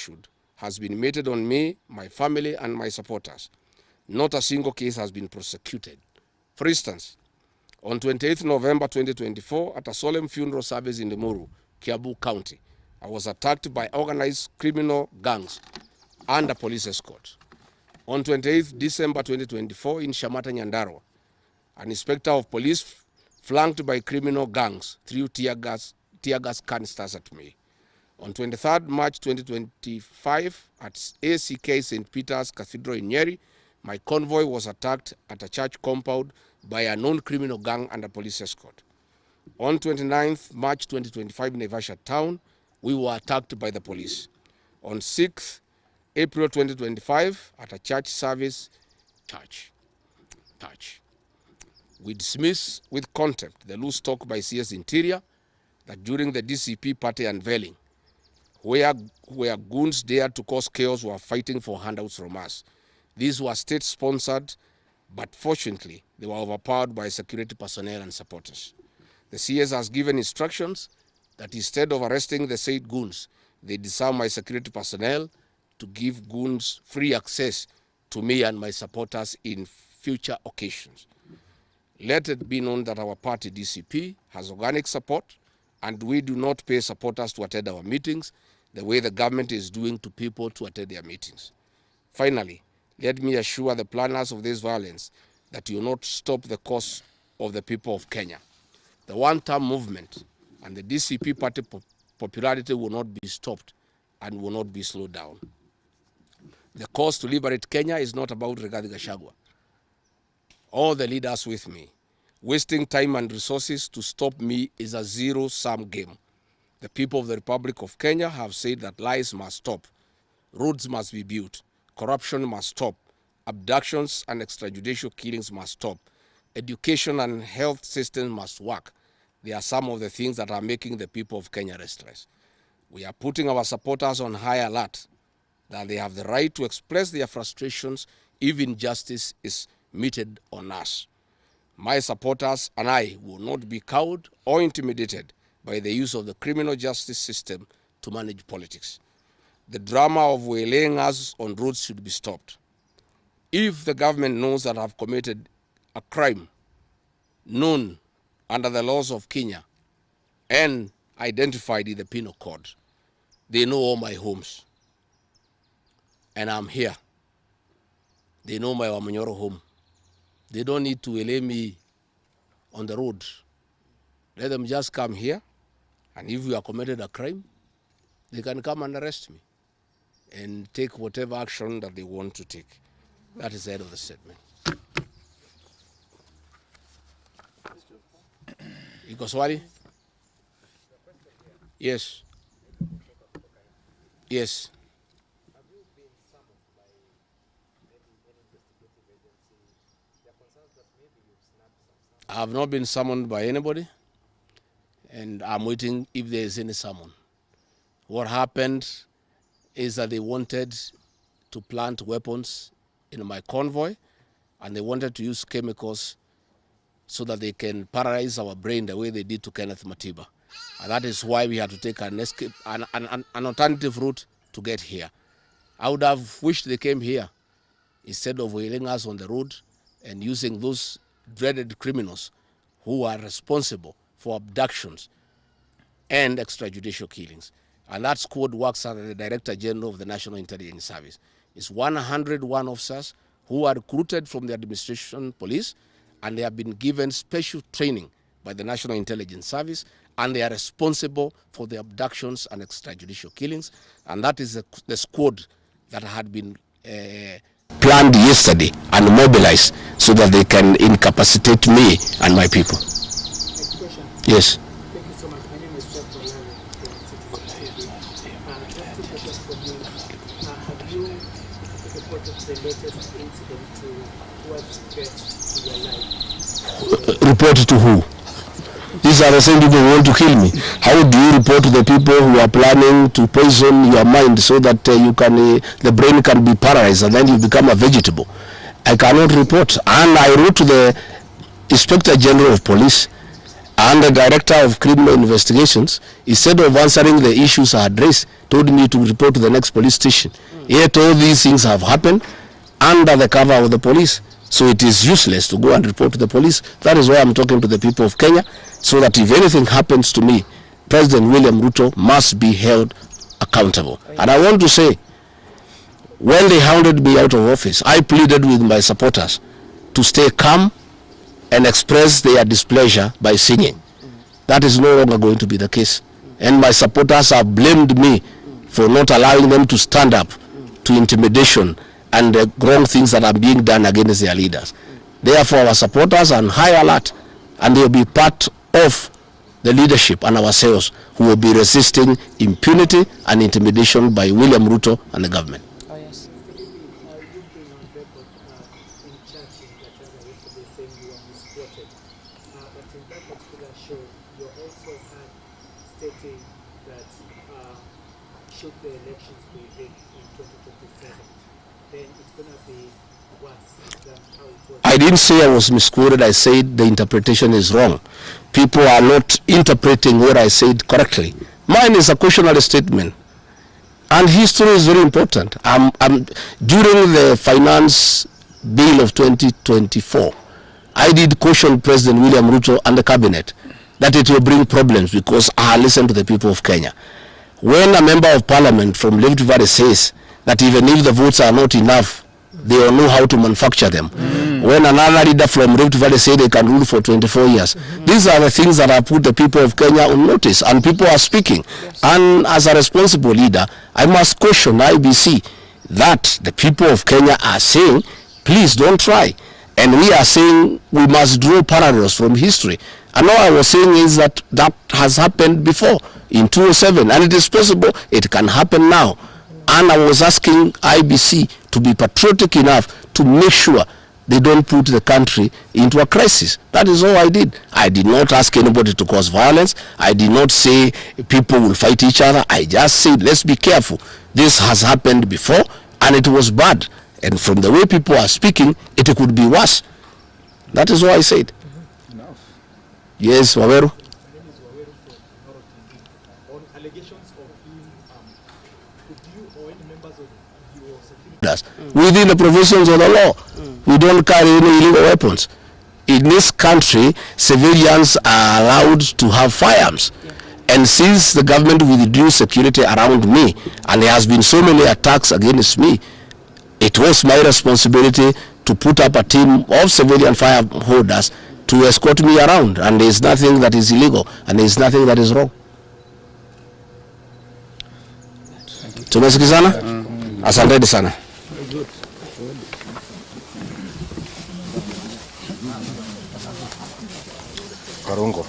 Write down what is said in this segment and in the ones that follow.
issued has been meted on me, my family, and my supporters. Not a single case has been prosecuted. For instance, on 28th November 2024, at a solemn funeral service in Limuru, AJAABU County, I was attacked by organized criminal gangs under police escort. On 28th December 2024, in Shamata, Nyandarua, an inspector of police flanked by criminal gangs threw tear gas canisters at me. On 23rd March 2025, at ACK St. Peter's Cathedral in Nyeri, my convoy was attacked at a church compound by a known criminal gang under police escort. On 29th March 2025 in Naivasha town, we were attacked by the police. On 6th April 2025, at a church service, we dismiss with contempt the loose talk by CS Interior that during the DCP party unveiling, where goons dared to cause chaos were fighting for handouts from us. These were state-sponsored, but fortunately, they were overpowered by security personnel and supporters. The CS has given instructions that instead of arresting the said goons, they disarm my security personnel to give goons free access to me and my supporters in future occasions. Let it be known that our party, DCP, has organic support, and we do not pay supporters to attend our meetings the way the government is doing to people to attend their meetings. Finally, let me assure the planners of this violence that you will not stop the cause of the people of Kenya. The one-term movement and the DCP party popularity will not be stopped and will not be slowed down. The cause to liberate Kenya is not about Rigathi Gachagua. All the leaders with me. Wasting time and resources to stop me is a zero-sum game. The people of the Republic of Kenya have said that lies must stop, roads must be built, corruption must stop, abductions and extrajudicial killings must stop, education and health systems must work. They are some of the things that are making the people of Kenya restless. We are putting our supporters on high alert that they have the right to express their frustrations if injustice is meted on us. My supporters and I will not be cowed or intimidated by the use of the criminal justice system to manage politics. The drama of waylaying us on roads should be stopped. If the government knows that I've committed a crime known under the laws of Kenya and identified in the penal code, they know all my homes. And I'm here. They know my Wamanyoro home. They don't need to waylay me on the road. Let them just come here, and if we have committed a crime, they can come and arrest me and take whatever action that they want to take. That is the end of the statement. Iko swali? Yes. Yes. I have not been summoned by anybody, and I'm waiting if there is any summon. What happened is that they wanted to plant weapons in my convoy, and they wanted to use chemicals so that they can paralyze our brain the way they did to Kenneth Matiba. And that is why we had to take an escape, an alternative route to get here. I would have wished they came here instead of wailing us on the road and using those dreaded criminals who are responsible for abductions and extrajudicial killings. And that squad works under the Director General of the National Intelligence Service. It's 101 officers who are recruited from the administration police, and they have been given special training by the National Intelligence Service, and they are responsible for the abductions and extrajudicial killings. And that is the squad that had been planned yesterday and mobilized so that they can incapacitate me and my people. Next question. Yes. Thank you so much. My name is Seth Olari from Citizen TV. Just two questions from you. Have you reported the latest incident towards threats to your life? Report to who? These are the same people who want to kill me. How do you report to the people who are planning to poison your mind so that the brain can be paralyzed and then you become a vegetable? I cannot report. And I wrote to the Inspector General of Police And the director of criminal investigations, instead of answering the issues I addressed, told me to report to the next police station. Yet all these things have happened under the cover of the police. So it is useless to go and report to the police. That is why I'm talking to the people of Kenya, so that if anything happens to me, President William Ruto must be held accountable. And I want to say, when they hounded me out of office, I pleaded with my supporters to stay calm and express their displeasure by singing. That is no longer going to be the case. And my supporters have blamed me for not allowing them to stand up to intimidation and the wrong things that are being done against their leaders. Therefore, our supporters are on high alert, and they will be part of the leadership and ourselves who will be resisting impunity and intimidation by William Ruto and the government. Oh, yes. You've been on record in church in Gachagua yesterday saying you were misquoted. But in that particular show, you also had stating that should the elections be rigged in 2027, then it's going to be worse than how it was. I didn't say I was misquoted. I said the interpretation is wrong. People are not interpreting what I said correctly. Mine is a cautionary statement. And history is very important. During the finance bill of 2024, I did caution President William Ruto and the cabinet that it will bring problems because I listened to the people of Kenya. When a member of parliament from Rift Valley says that even if the votes are not enough, they will know how to manufacture them. When another leader from Rift Valley say they can rule for 24 years. These are the things that have put the people of Kenya on notice, and people are speaking. And as a responsible leader, I must caution IBC that the people of Kenya are saying, please don't try. And we are saying we must draw parallels from history. And all I was saying is that that has happened before in 2007, and it is possible it can happen now. And I was asking IBC to be patriotic enough to make sure they don't put the country into a crisis. That is all I did. I did not ask anybody to cause violence. I did not say people will fight each other. I just said, let's be careful. This has happened before, and it was bad. And from the way people are speaking, it could be worse. That is what I said. Yes, Waweru. On allegations of being, could you or any members of your security within the provisions of the law, we don't carry any illegal weapons. In this country, civilians are allowed to have firearms. And since the government withdrew security around me, and there has been so many attacks against me, it was my responsibility to put up a team of civilian fireholders to escort me around, and there is nothing that is illegal and there is nothing that is wrong. Tumesikizana? Asanteni sana. Karungo.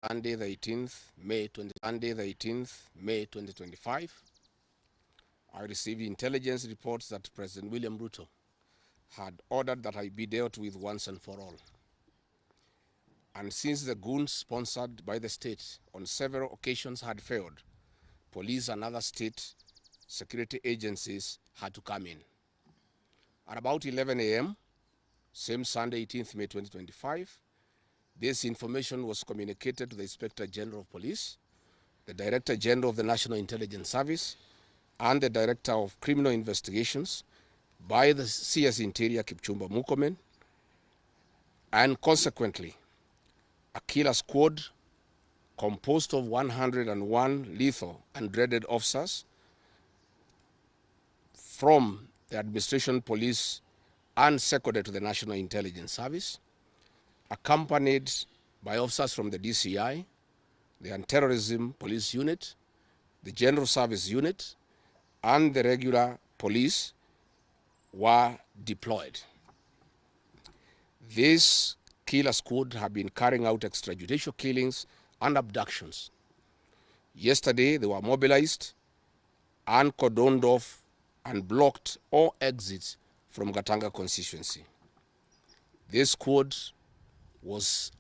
Monday the 18th May 2025, I received intelligence reports that President William Ruto had ordered that I be dealt with once and for all. And since the goons sponsored by the state on several occasions had failed, police and other state security agencies had to come in. At about 11 a.m., same Sunday, 18th May 2025, this information was communicated to the Inspector General of Police, the Director General of the National Intelligence Service, and the Director of Criminal Investigations by the CS Interior Kipchumba Murkomen, and consequently, a killer squad composed of 101 lethal and dreaded officers from the administration police and seconded to the National Intelligence Service, accompanied by officers from the DCI, the Anti-Terrorism Police Unit, the General Service Unit, and the regular police were deployed. This killer squad have been carrying out extrajudicial killings and abductions. Yesterday, they were mobilized and cordoned off and blocked all exits from Gatanga constituency. This squad was